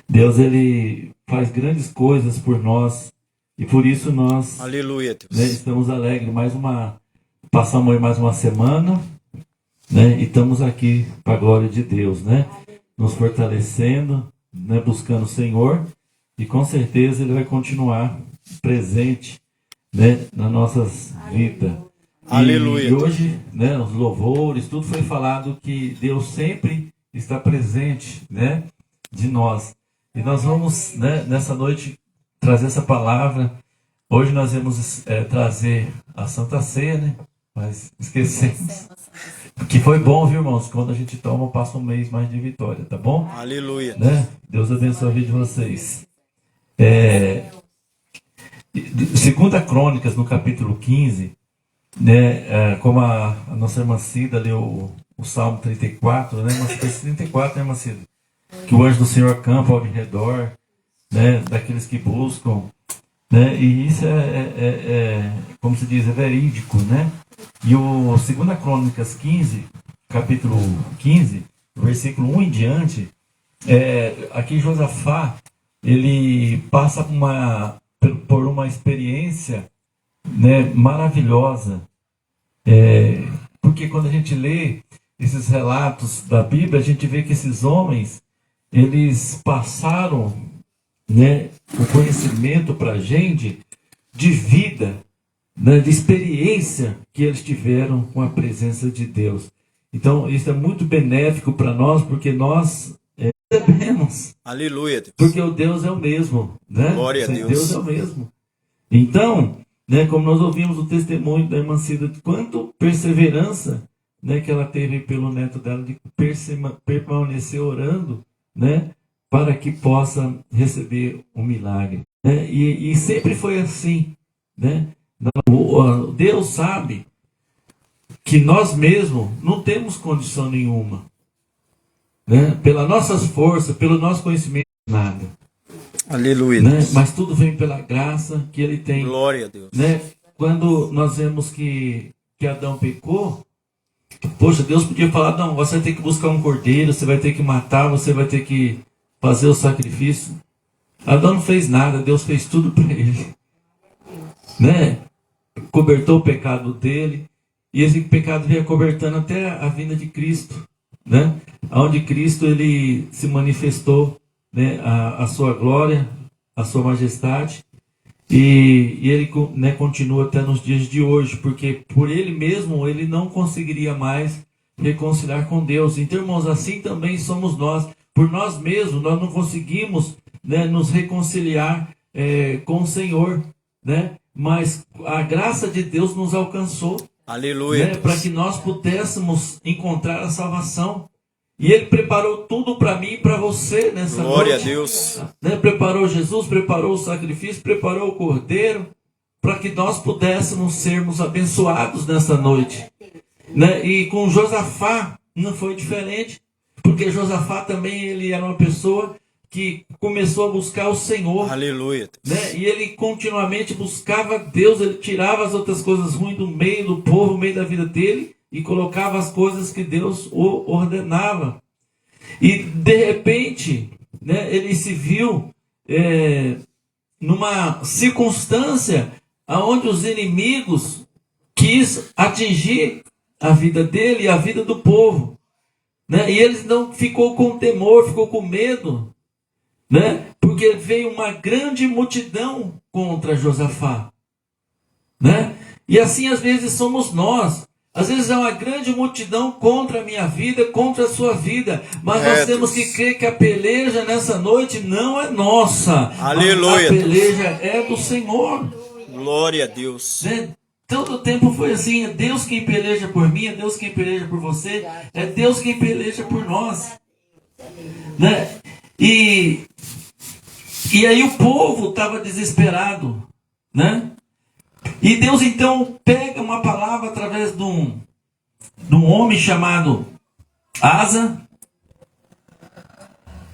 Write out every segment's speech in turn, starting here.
Deus, Ele faz grandes coisas por nós. E por isso nós, Aleluia, Deus. Estamos alegres. Passamos aí mais uma semana, né? E estamos aqui para a glória de Deus, né? Nos fortalecendo, né? Buscando o Senhor. E com certeza Ele vai continuar presente, né? Nas nossas vidas. Aleluia. E hoje, né? Os louvores, tudo foi falado que Deus sempre está presente, né? De nós. E nós vamos, né? Nessa noite trazer essa palavra. Hoje nós vamos trazer a Santa Ceia, né? Mas esquecemos. Que foi bom, viu, irmãos? Quando a gente toma, passa um mês mais de vitória, tá bom? Aleluia. Né? Deus abençoe a vida de vocês. 2 Crônicas, no capítulo 15, né? Como a nossa irmã Cida leu o Salmo 34, né? Mas 34, né, irmã Cida? Que o anjo do Senhor acampa ao redor, né? Daqueles que buscam. Né? E isso como se diz, é verídico, né? E o 2 Crônicas 15, capítulo 15, versículo 1 em diante, aqui Josafá, ele passa por uma experiência, né, maravilhosa, porque quando a gente lê esses relatos da Bíblia, a gente vê que esses homens, eles passaram, né, o conhecimento para a gente de vida, né, de experiência que eles tiveram com a presença de Deus. Então, isso é muito benéfico para nós, porque nós recebemos. Aleluia, Deus. Porque o Deus é o mesmo, né? Glória a Deus. Deus é o mesmo. Então, né, como nós ouvimos o testemunho da irmã Cida, de quanto perseverança, né, que ela teve pelo neto dela, de permanecer orando, né, para que possa receber um milagre. Né? E sempre foi assim. Né? Deus sabe que nós mesmos não temos condição nenhuma. Né? Pelas nossas forças, pelo nosso conhecimento, nada. Aleluia. Né? Mas tudo vem pela graça que Ele tem. Glória a Deus. Né? Quando nós vemos que Adão pecou, poxa, Deus podia falar, não, você vai ter que buscar um cordeiro, você vai ter que matar, você vai ter que fazer o sacrifício. Adão não fez nada, Deus fez tudo para ele. Né? Cobertou o pecado dele, e esse pecado veio cobertando até a vinda de Cristo. Né? Onde Cristo ele se manifestou, né, a sua glória, a sua majestade, e ele, né, continua até nos dias de hoje, porque por ele mesmo ele não conseguiria mais reconciliar com Deus. Então, irmãos, assim também somos nós. Por nós mesmos, nós não conseguimos, né, nos reconciliar com o Senhor, né? Mas a graça de Deus nos alcançou. Aleluia. Né, para que nós pudéssemos encontrar a salvação. E Ele preparou tudo para mim e para você nessa noite. Glória a Deus. Né, preparou Jesus, preparou o sacrifício, preparou o cordeiro, para que nós pudéssemos sermos abençoados nessa noite. Né? E com Josafá não foi diferente. Porque Josafá também ele era uma pessoa que começou a buscar o Senhor. Aleluia. Né? E ele continuamente buscava Deus, ele tirava as outras coisas ruins do meio do povo, no meio da vida dele, e colocava as coisas que Deus o ordenava. E de repente, né, ele se viu numa circunstância onde os inimigos quis atingir a vida dele e a vida do povo. Né? E ele não ficou com temor, ficou com medo, né? Porque veio uma grande multidão contra Josafá. Né? E assim às vezes somos nós. Às vezes é uma grande multidão contra a minha vida, contra a sua vida. Mas nós temos que crer que a peleja nessa noite não é nossa. Aleluia. A peleja é do Senhor. Glória a Deus. Né? Todo o tempo foi assim, é Deus quem peleja por mim, é Deus quem peleja por você, é Deus quem peleja por nós. Né? E aí o povo estava desesperado. Né? E Deus então pega uma palavra através de um homem chamado Asa.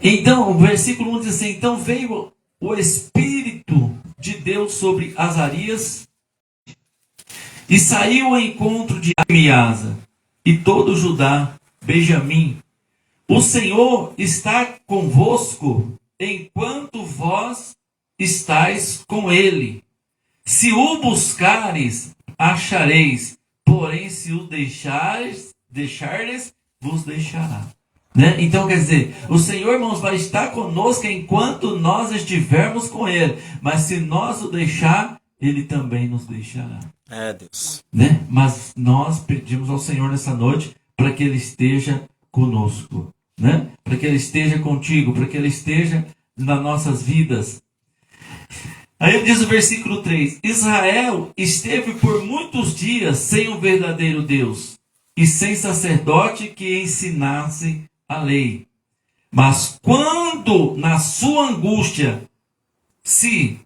Então, o versículo 1 diz assim, então veio o Espírito de Deus sobre Azarias, e saiu ao encontro de Asa e todo Judá, Benjamim. O Senhor está convosco, enquanto vós estáis com ele. Se o buscares, achareis, porém se o deixardes, vos deixará. Né? Então quer dizer, o Senhor, irmãos, vai estar conosco enquanto nós estivermos com ele, mas se nós o deixar, ele também nos deixará. É, Deus. Né? Mas nós pedimos ao Senhor nessa noite para que ele esteja conosco, né? Para que ele esteja contigo, para que ele esteja nas nossas vidas. Aí diz o versículo 3: Israel esteve por muitos dias sem o verdadeiro Deus e sem sacerdote que ensinasse a lei. Mas quando na sua angústia se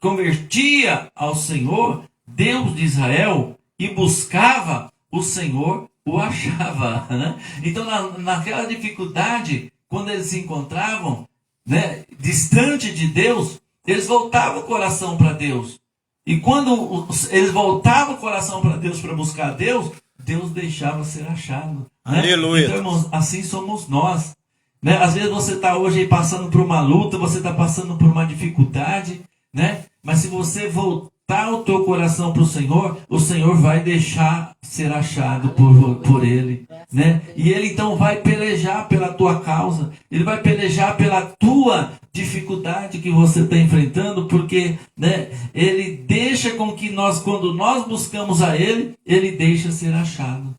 convertia ao Senhor, Deus de Israel, e buscava o Senhor, o achava. Né? Então naquela dificuldade, quando eles se encontravam, né, distante de Deus, eles voltavam o coração para Deus. E quando eles voltavam o coração para Deus, para buscar Deus, Deus deixava ser achado. Né? Aleluia. Então, irmãos, assim somos nós. Né? Às vezes você está hoje aí passando por uma luta, você está passando por uma dificuldade, né? Mas se você voltar o teu coração para o Senhor vai deixar ser achado por Ele. Né? E Ele então vai pelejar pela tua causa, Ele vai pelejar pela tua dificuldade que você está enfrentando, porque, né, Ele deixa com que nós, quando nós buscamos a Ele, Ele deixa ser achado.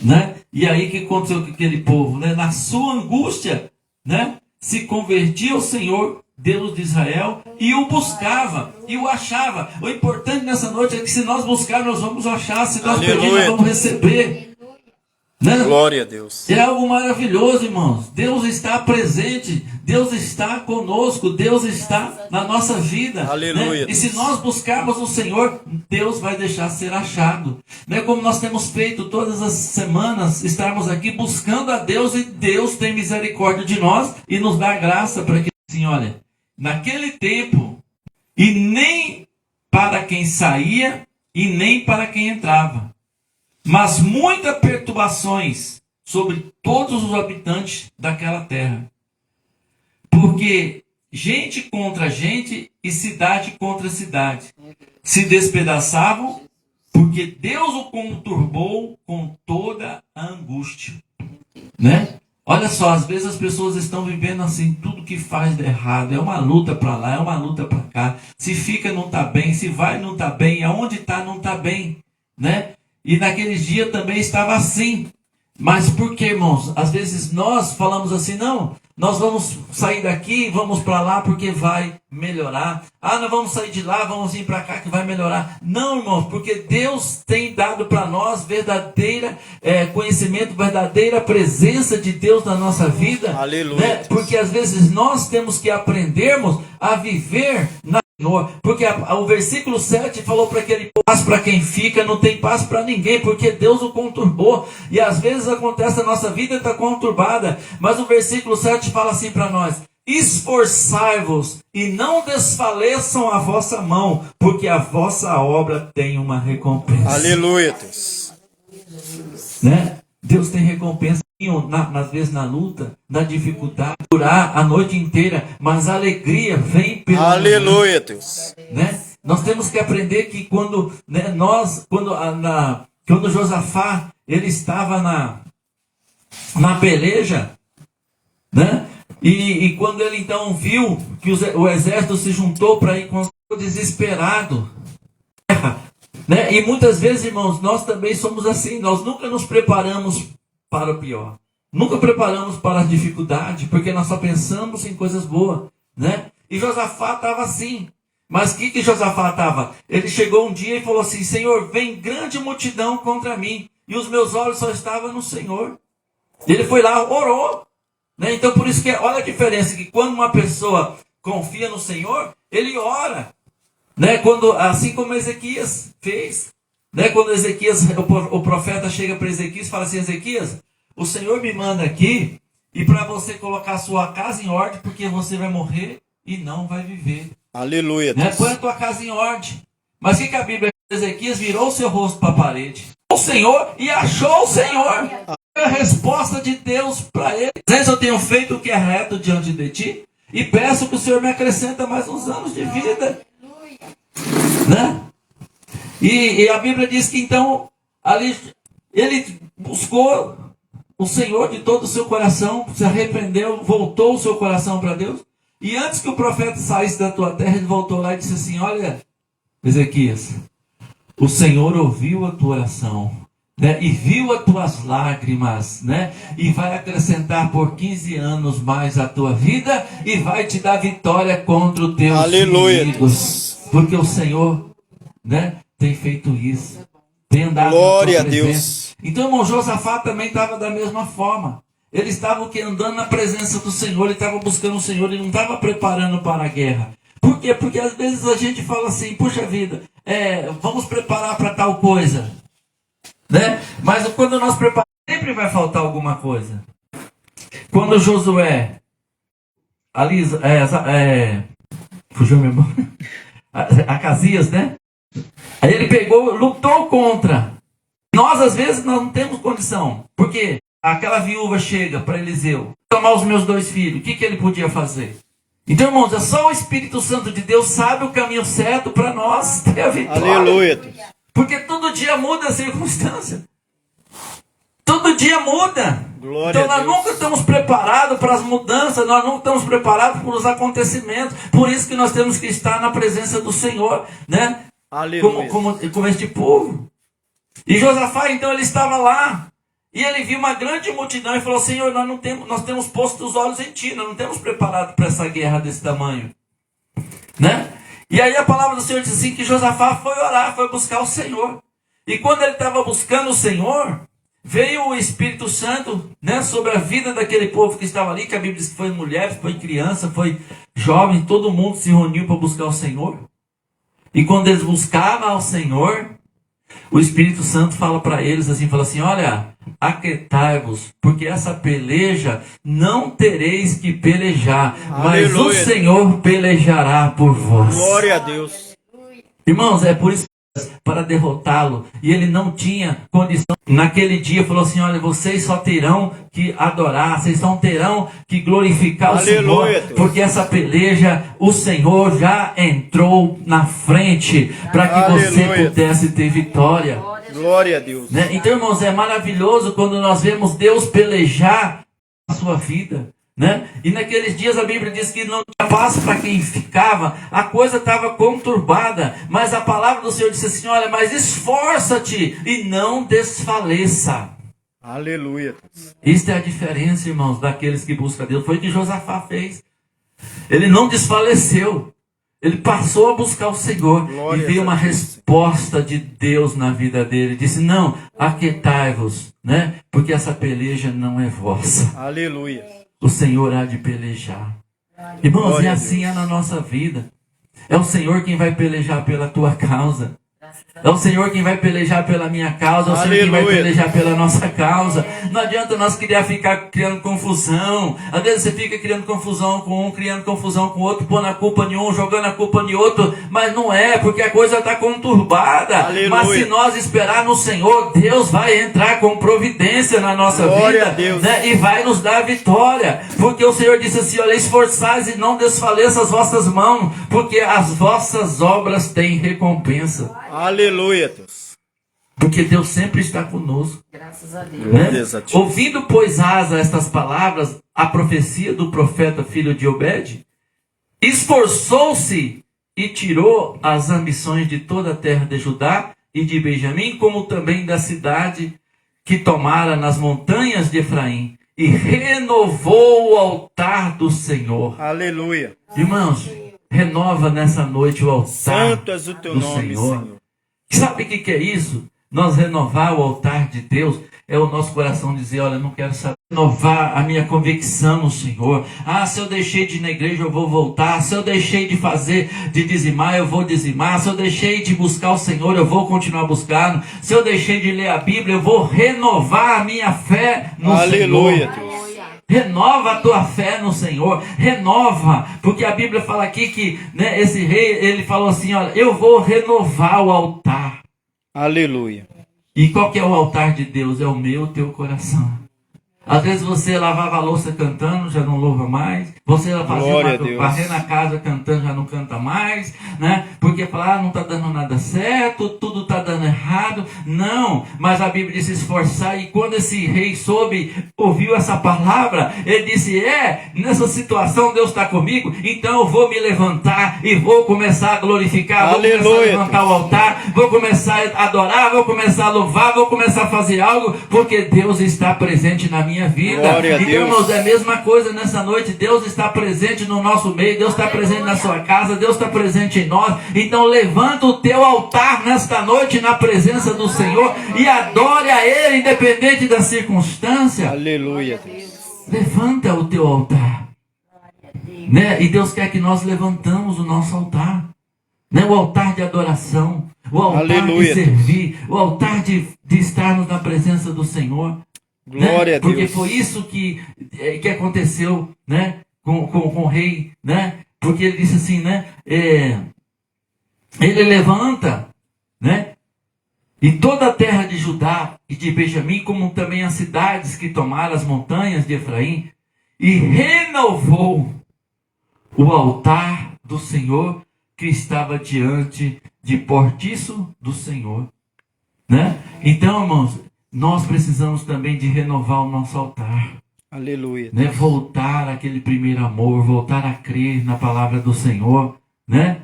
Né? E aí que aconteceu com aquele povo, né? Na sua angústia, né, se convertia ao Senhor, Deus de Israel, e o buscava, e o achava. O importante nessa noite é que se nós buscarmos, nós vamos achar, se nós pedirmos, nós vamos receber. Né? Glória a Deus. É algo maravilhoso, irmãos. Deus está presente, Deus está conosco, Deus está na nossa vida. Aleluia. Né? E se nós buscarmos o Senhor, Deus vai deixar ser achado. Né? Como nós temos feito todas as semanas, estarmos aqui buscando a Deus, e Deus tem misericórdia de nós e nos dá graça para que, assim, olha, naquele tempo, e nem para quem saía e nem para quem entrava, mas muitas perturbações sobre todos os habitantes daquela terra. Porque gente contra gente e cidade contra cidade se despedaçavam, porque Deus o conturbou com toda a angústia. Né? Olha só, às vezes as pessoas estão vivendo assim, tudo que faz de errado, é uma luta para lá, é uma luta para cá. Se fica, não está bem, se vai, não está bem, aonde está, não está bem. Né? E naqueles dias também estava assim. Mas por que, irmãos? Às vezes nós falamos assim, não, nós vamos sair daqui, vamos para lá porque vai melhorar. Ah, nós vamos sair de lá, vamos vir para cá que vai melhorar. Não, irmãos, porque Deus tem dado para nós verdadeiro conhecimento, verdadeira presença de Deus na nossa vida. Aleluia. Né? Porque às vezes nós temos que aprendermos a viver na Senhor, porque o versículo 7 falou para aquele paz para quem fica, não tem paz para ninguém, porque Deus o conturbou, e às vezes acontece, a nossa vida está conturbada, mas o versículo 7 fala assim para nós: esforçai-vos e não desfaleçam a vossa mão, porque a vossa obra tem uma recompensa. Aleluia, Deus. Né? Deus tem recompensa, às vezes na luta, na dificuldade, durar a noite inteira, mas a alegria vem pelo Aleluia, Deus. Né? Nós temos que aprender que quando, né, quando Josafá ele estava na peleja, né? E quando ele então viu que o exército se juntou para ir com o desesperado, né? E muitas vezes, irmãos, nós também somos assim, nós nunca nos preparamos para o pior, nunca preparamos para a dificuldade, porque nós só pensamos em coisas boas, né? E Josafá estava assim. Mas o que Josafá estava? Ele chegou um dia e falou assim: Senhor, vem grande multidão contra mim, e os meus olhos só estavam no Senhor. Ele foi lá, orou, né? Então por isso que olha a diferença, que quando uma pessoa confia no Senhor, ele ora, né? Assim como Ezequias fez, né? Quando o profeta chega para Ezequias e fala assim: Ezequias, o Senhor me manda aqui e para você colocar a sua casa em ordem, porque você vai morrer e não vai viver. Aleluia, Né? Deus. Põe a tua casa em ordem. Mas o que a Bíblia diz? Ezequias virou o seu rosto para a parede, o Senhor, e achou o Senhor. A resposta de Deus para ele: eu tenho feito o que é reto diante de ti, e peço que o Senhor me acrescenta mais uns anos de vida. Né? E a Bíblia diz que então, ali, ele buscou o Senhor de todo o seu coração, se arrependeu, voltou o seu coração para Deus. E antes que o profeta saísse da tua terra, ele voltou lá e disse assim: olha, Ezequias, o Senhor ouviu a tua oração, né, e viu as tuas lágrimas, né, e vai acrescentar por 15 anos mais a tua vida, e vai te dar vitória contra os teus inimigos. Porque o Senhor, né, tem feito isso. Tem andado Glória na tua a Deus. Então, irmão, Josafá também estava da mesma forma. Ele estava andando na presença do Senhor, ele estava buscando o Senhor, ele não estava preparando para a guerra. Por quê? Porque às vezes a gente fala assim: puxa vida, vamos preparar para tal coisa, né? Mas quando nós preparamos, sempre vai faltar alguma coisa. Quando Josué, ali, fugiu meu irmão, Acasias, né? Aí ele pegou, lutou contra. Nós às vezes nós não temos condição, porque aquela viúva chega para Eliseu: tomar os meus 2 filhos, o que ele podia fazer? Então, irmãos, é só o Espírito Santo de Deus sabe o caminho certo para nós ter a vitória. Aleluia. Porque todo dia muda a circunstância. Todo dia muda. Glória então a nós Deus. nunca estamos preparados para as mudanças, nós nunca estamos preparados para os acontecimentos. Por isso que nós temos que estar na presença do Senhor, né? Aleluia. Como este povo. E Josafá, então, ele estava lá. E ele viu uma grande multidão e falou: Senhor, nós temos posto os olhos em Ti, nós não temos preparado para essa guerra desse tamanho. Né? E aí a palavra do Senhor diz assim, que Josafá foi orar, foi buscar o Senhor. E quando ele estava buscando o Senhor, veio o Espírito Santo, né, sobre a vida daquele povo que estava ali, que a Bíblia diz que foi mulher, foi criança, foi jovem, todo mundo se reuniu para buscar o Senhor. E quando eles buscavam ao Senhor, o Espírito Santo fala para eles assim, fala assim: olha, aquietai-vos, porque essa peleja não tereis que pelejar, mas Aleluia. o Senhor pelejará por vós. Glória a Deus. Irmãos, é por isso para derrotá-lo, e ele não tinha condição. Naquele dia falou assim: olha, vocês só terão que adorar, vocês só terão que glorificar o Aleluia, Senhor, Deus. porque essa peleja o Senhor já entrou na frente para que você Aleluia. pudesse ter vitória. Glória a Deus. Né? Então, irmãos, é maravilhoso quando nós vemos Deus pelejar a sua vida. Né? E naqueles dias a Bíblia diz que não tinha paz para quem ficava, a coisa estava conturbada, mas a palavra do Senhor disse assim: olha, mas esforça-te e não desfaleça. Aleluia. Isto é a diferença, irmãos, daqueles que buscam Deus. Foi o que Josafá fez. Ele não desfaleceu, ele passou a buscar o Senhor. Glória E veio uma a Deus. resposta de Deus na vida dele. Disse: não, aquietai-vos, né? Porque essa peleja não é vossa. Aleluia. O Senhor há de pelejar. Irmãos, Glória e a assim Deus. é na nossa vida. É o Senhor quem vai pelejar pela tua causa. É o Senhor quem vai pelejar pela minha causa. É o Senhor quem vai Aleluia. pelejar pela nossa causa. Não adianta nós querer ficar criando confusão. Às vezes você fica criando confusão com um, criando confusão com o outro, pondo a culpa em um, jogando a culpa em outro. Mas não é, porque a coisa está conturbada. Aleluia. Mas se nós esperar no Senhor, Deus vai entrar com providência na nossa Glória vida, a Deus. né? E vai nos dar vitória. Porque o Senhor disse assim: olha, esforçais e não desfaleça as vossas mãos, porque as vossas obras têm recompensa. Aleluia, Deus. Porque Deus sempre está conosco. Graças a Deus. Né? Deus a ti. Ouvindo, pois, Asa estas palavras, a profecia do profeta filho de Obed, esforçou-se e tirou as ambições de toda a terra de Judá e de Benjamim, como também da cidade que tomara nas montanhas de Efraim, e renovou o altar do Senhor. Aleluia. Irmãos, renova nessa noite o altar Santo és o teu do nome, Senhor. Senhor. Sabe o que é isso? Nós renovar o altar de Deus é o nosso coração dizer: olha, eu não quero saber. Renovar a minha convicção no Senhor. Ah, se eu deixei de ir na igreja, eu vou voltar. Se eu deixei de dizimar, eu vou dizimar. Se eu deixei de buscar o Senhor, eu vou continuar buscando. Se eu deixei de ler a Bíblia, eu vou renovar a minha fé no Aleluia, Senhor. Deus. Renova a tua fé no Senhor, renova, porque a Bíblia fala aqui que, né, esse rei, ele falou assim: olha, eu vou renovar o altar. Aleluia. E qual que é o altar de Deus? É o meu, o teu coração. Às vezes você lavava a louça cantando, já não louva mais. Você Glória a Deus. varrer na casa cantando, já não canta mais, né? Porque fala, não está dando nada certo, tudo está dando errado. Não, mas a Bíblia diz esforçar. E quando esse rei ouviu essa palavra, ele disse, nessa situação Deus está comigo, então eu vou me levantar e vou começar a glorificar, vou começar a levantar o altar, vou começar a adorar, vou começar a louvar, vou começar a fazer algo, porque Deus está presente na minha vida. Glória a Então, Deus. irmãos, é a mesma coisa nessa noite. Deus está presente no nosso meio, Deus está presente na sua casa, Deus está presente em nós. Então levanta o teu altar nesta noite na presença do Senhor e adore a Ele, independente da circunstância. Aleluia, Deus. Levanta o teu altar, né? E Deus quer que nós levantamos o nosso altar, né? O altar de adoração, o altar Aleluia, de servir, o altar de estarmos na presença do Senhor. Glória Né? a Deus. Porque foi isso que aconteceu, né? com o rei, né? Porque ele disse assim, né? Ele levanta, né? E toda a terra de Judá e de Benjamim, como também as cidades que tomaram as montanhas de Efraim, e renovou o altar do Senhor que estava diante de portiço do Senhor, né? Então, irmãos, nós precisamos também de renovar o nosso altar. Aleluia. Né? Voltar àquele primeiro amor, voltar a crer na palavra do Senhor, né?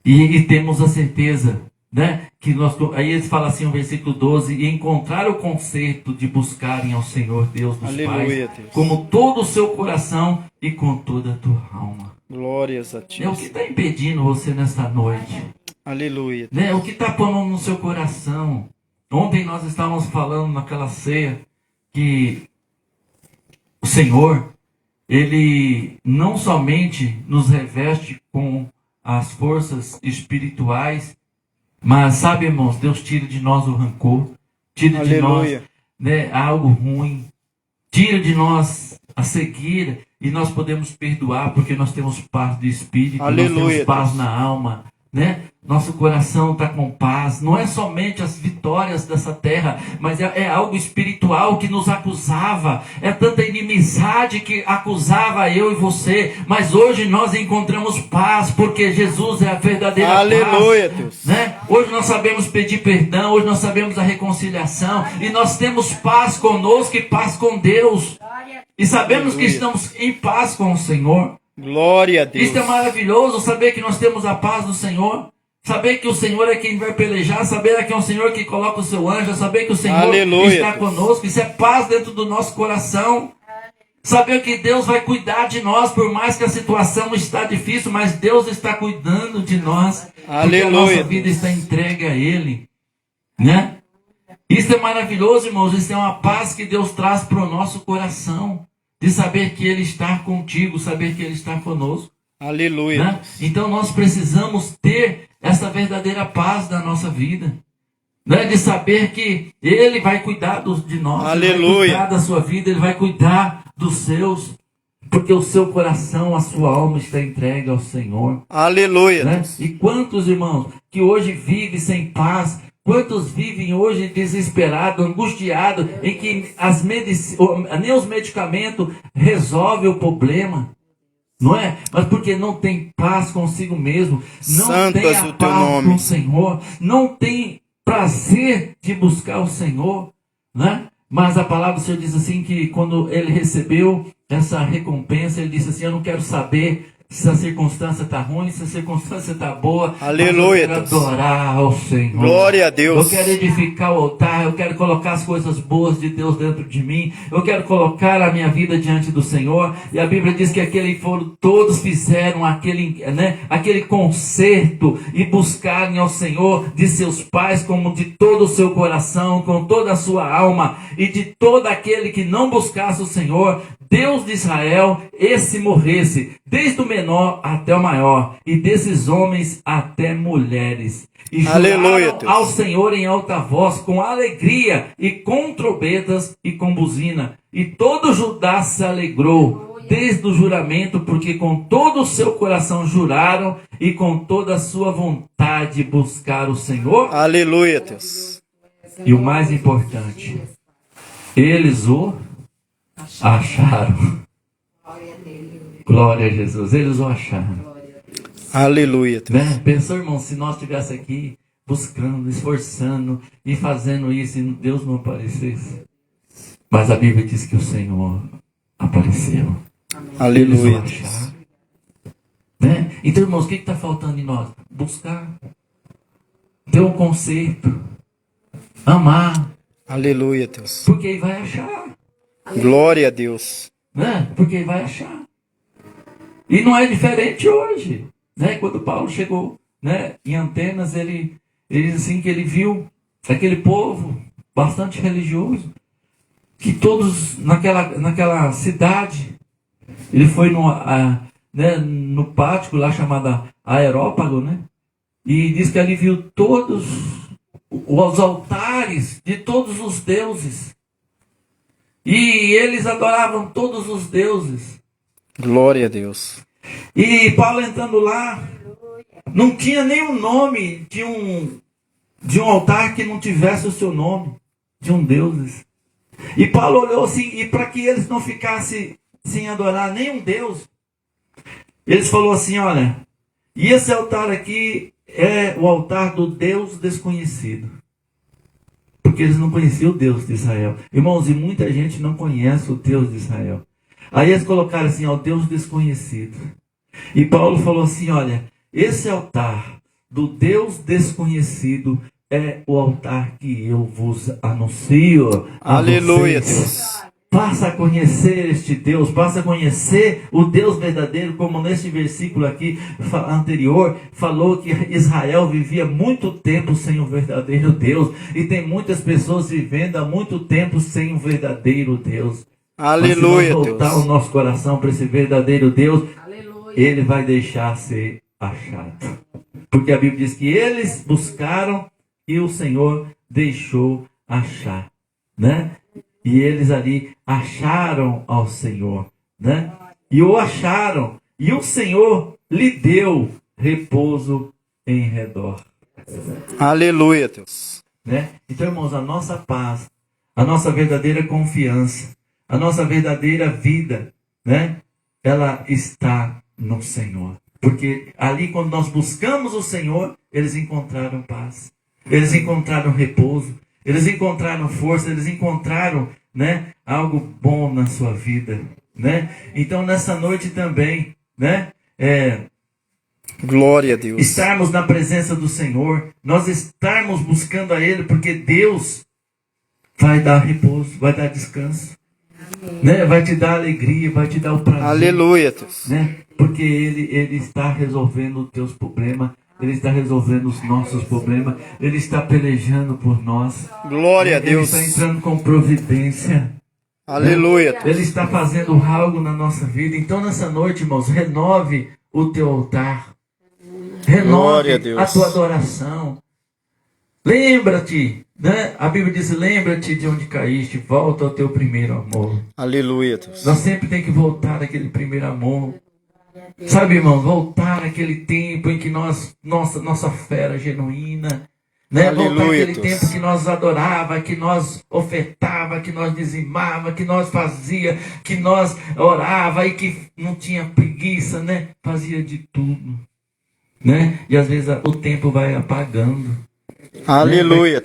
E temos a certeza, né? Que nós, aí eles falam assim no versículo 12, e encontrar o conserto de buscarem ao Senhor Deus dos Aleluia, pais, Deus. como todo o seu coração e com toda a tua alma. Glórias a ti. É o que está impedindo você nesta noite? Aleluia. Né? O que está pondo no seu coração? Ontem nós estávamos falando naquela ceia que o Senhor, Ele não somente nos reveste com as forças espirituais, mas sabe, irmãos, Deus tira de nós o rancor, tira de nós, né, algo ruim, tira de nós a cegueira, e nós podemos perdoar porque nós temos paz de espírito, Aleluia, nós temos paz Deus. na alma, né? Nosso coração está com paz. Não é somente as vitórias dessa terra, mas é algo espiritual que nos acusava. É tanta inimizade que acusava eu e você. Mas hoje nós encontramos paz, porque Jesus é a verdadeira Aleluia, paz. Deus. Né? Hoje nós sabemos pedir perdão, hoje nós sabemos a reconciliação. E nós temos paz conosco e paz com Deus. E sabemos que estamos em paz com o Senhor. Glória a Deus. Isso é maravilhoso, saber que nós temos a paz do Senhor. Saber que o Senhor é quem vai pelejar, saber que é o Senhor que coloca o seu anjo, saber que o Senhor Aleluia, está conosco, isso é paz dentro do nosso coração. Saber que Deus vai cuidar de nós, por mais que a situação está difícil, mas Deus está cuidando de nós, porque Aleluia, a nossa vida está entregue a Ele, né? Isso é maravilhoso, irmãos, isso é uma paz que Deus traz para o nosso coração, de saber que Ele está contigo, saber que Ele está conosco. Aleluia. Né? Então nós precisamos ter essa verdadeira paz da nossa vida, né? De saber que Ele vai cuidar de nós, Aleluia. Ele vai cuidar da sua vida, Ele vai cuidar dos seus, porque o seu coração, a sua alma está entregue ao Senhor. Aleluia. Né? E quantos irmãos que hoje vivem sem paz, quantos vivem hoje desesperados, angustiados, em que nem os medicamentos resolvem o problema. Não é? Mas porque não tem paz consigo mesmo, não Santo tem és a o teu paz nome. com o Senhor, não tem prazer de buscar o Senhor, né? Mas a palavra do Senhor diz assim que quando ele recebeu essa recompensa, ele disse assim, eu não quero saber se a circunstância está ruim, se a circunstância está boa. Aleluia, Mas eu quero Deus. adorar ao Senhor. Glória a Deus. Eu quero edificar o altar, eu quero colocar as coisas boas de Deus dentro de mim, eu quero colocar a minha vida diante do Senhor. E a Bíblia diz que todos fizeram aquele concerto e buscarem ao Senhor de seus pais, como de todo o seu coração, com toda a sua alma, e de todo aquele que não buscasse o Senhor, Deus de Israel, esse morresse, desde o menor até o maior, e desses homens até mulheres. E Aleluia, juraram Deus. ao Senhor em alta voz, com alegria, e com trombetas e com buzina. E todo Judá se alegrou, desde o juramento, porque com todo o seu coração juraram, e com toda a sua vontade buscaram o Senhor. Aleluia, Deus. E o mais importante, Eles o acharam. Glória a Jesus. Eles o acharam. Aleluia, Deus. Né? Pensou, irmão, se nós estivéssemos aqui buscando, esforçando e fazendo isso e Deus não aparecesse? Mas a Bíblia diz que o Senhor apareceu. Eles o Aleluia, Deus. acharam. Né? Então, irmãos, o que está faltando em nós? Buscar. Ter um conceito. Amar. Aleluia, Deus. Porque ele vai achar. Glória a Deus. Né? Porque ele vai achar. E não é diferente hoje. Né? Quando Paulo chegou, né, em Atenas, ele diz assim que ele viu aquele povo bastante religioso, que todos naquela cidade, ele foi no pátio lá chamado Aerópago, né? E diz que ali viu todos os altares de todos os deuses. E eles adoravam todos os deuses. Glória a Deus. E Paulo entrando lá, não tinha nenhum nome de um altar que não tivesse o seu nome, de um deus. E Paulo olhou assim, e para que eles não ficassem sem adorar nenhum deus, eles falou assim, olha, e esse altar aqui é o altar do Deus desconhecido. Porque eles não conheciam o Deus de Israel. Irmãos, e muita gente não conhece o Deus de Israel. Aí eles colocaram assim, ó, Deus desconhecido. E Paulo falou assim, olha, esse altar do Deus desconhecido é o altar que eu vos anuncio. Aleluia, vocês. Deus. Passa a conhecer este Deus, passa a conhecer o Deus verdadeiro, como neste versículo aqui anterior, falou que Israel vivia muito tempo sem o verdadeiro Deus, e tem muitas pessoas vivendo há muito tempo sem o verdadeiro Deus. Aleluia, Mas se nós voltar Deus. o nosso coração para esse verdadeiro Deus, Aleluia. ele vai deixar ser achado. Porque a Bíblia diz que eles buscaram e o Senhor deixou achar, né? E eles ali acharam ao Senhor, né? E o acharam, e o Senhor lhe deu repouso em redor. Aleluia, Deus. Né? Então, irmãos, a nossa paz, a nossa verdadeira confiança, a nossa verdadeira vida, né? Ela está no Senhor. Porque ali, quando nós buscamos o Senhor, eles encontraram paz, eles encontraram repouso, eles encontraram força, eles encontraram, né, algo bom na sua vida, né? Então, nessa noite também, né, Glória a Deus. estarmos na presença do Senhor, nós estarmos buscando a Ele, porque Deus vai dar repouso, vai dar descanso, né? Vai te dar alegria, vai te dar o prazer. Aleluia, Deus. Né? Porque ele está resolvendo os teus problemas, Ele está resolvendo os nossos problemas, Ele está pelejando por nós. Glória a Ele Deus. está entrando com providência. Aleluia. Ele está fazendo algo na nossa vida. Então, nessa noite, irmãos, renove o teu altar. Renove Glória a Deus. a tua adoração. Lembra-te, né? A Bíblia diz, lembra-te de onde caíste, volta ao teu primeiro amor. Aleluia, Deus. Nós sempre tem que voltar àquele primeiro amor. Sabe, irmão, voltar àquele tempo em que nossa fé era genuína. Né? Voltar Aleluia, àquele Deus. tempo que nós adorava, que nós ofertava, que nós dizimava, que nós fazia, que nós orava e que não tinha preguiça, né? Fazia de tudo. Né? E às vezes o tempo vai apagando. Aleluia.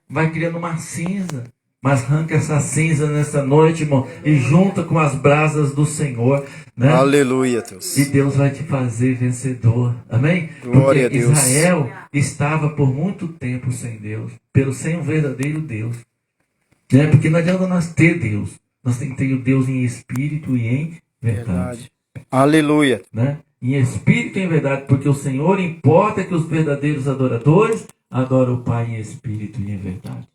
Vai criando uma cinza. Mas arranca essa cinza nessa noite, irmão, e junta com as brasas do Senhor, né? Aleluia, Deus. E Deus vai te fazer vencedor. Amém? Glória Porque a Deus. Israel estava por muito tempo sem Deus, sem o verdadeiro Deus. Né? Porque não adianta nós ter Deus. Nós temos que ter o Deus em espírito e em verdade. Aleluia. Né? Em espírito e em verdade, porque o Senhor importa que os verdadeiros adoradores adoram o Pai em espírito e em verdade.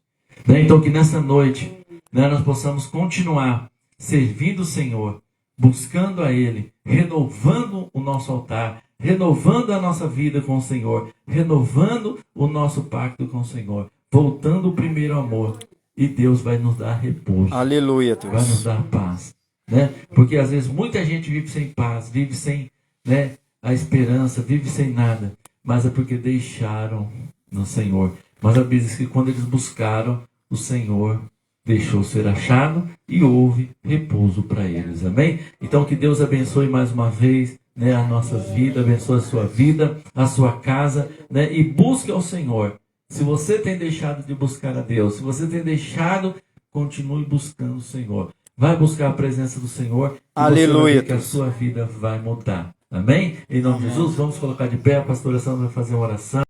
Né? Então que nessa noite, né, nós possamos continuar servindo o Senhor, buscando a Ele, renovando o nosso altar, renovando a nossa vida com o Senhor, renovando o nosso pacto com o Senhor, voltando ao primeiro amor, e Deus vai nos dar repouso. Aleluia, Vai nos Deus. dar paz, né? Porque às vezes muita gente vive sem paz, vive sem, né, a esperança, vive sem nada, mas é porque deixaram no Senhor. Mas a Bíblia diz que quando eles buscaram o Senhor, deixou ser achado e houve repouso para eles. Amém? Então que Deus abençoe mais uma vez, né, a nossa vida, abençoe a sua vida, a sua casa, né, e busque ao Senhor. Se você tem deixado de buscar a Deus, se você tem deixado, continue buscando o Senhor. Vai buscar a presença do Senhor e Aleluia, você vai ver que a Deus. sua vida vai mudar. Amém? Em nome de Jesus, vamos colocar de pé, a pastora Sandra vai fazer uma oração.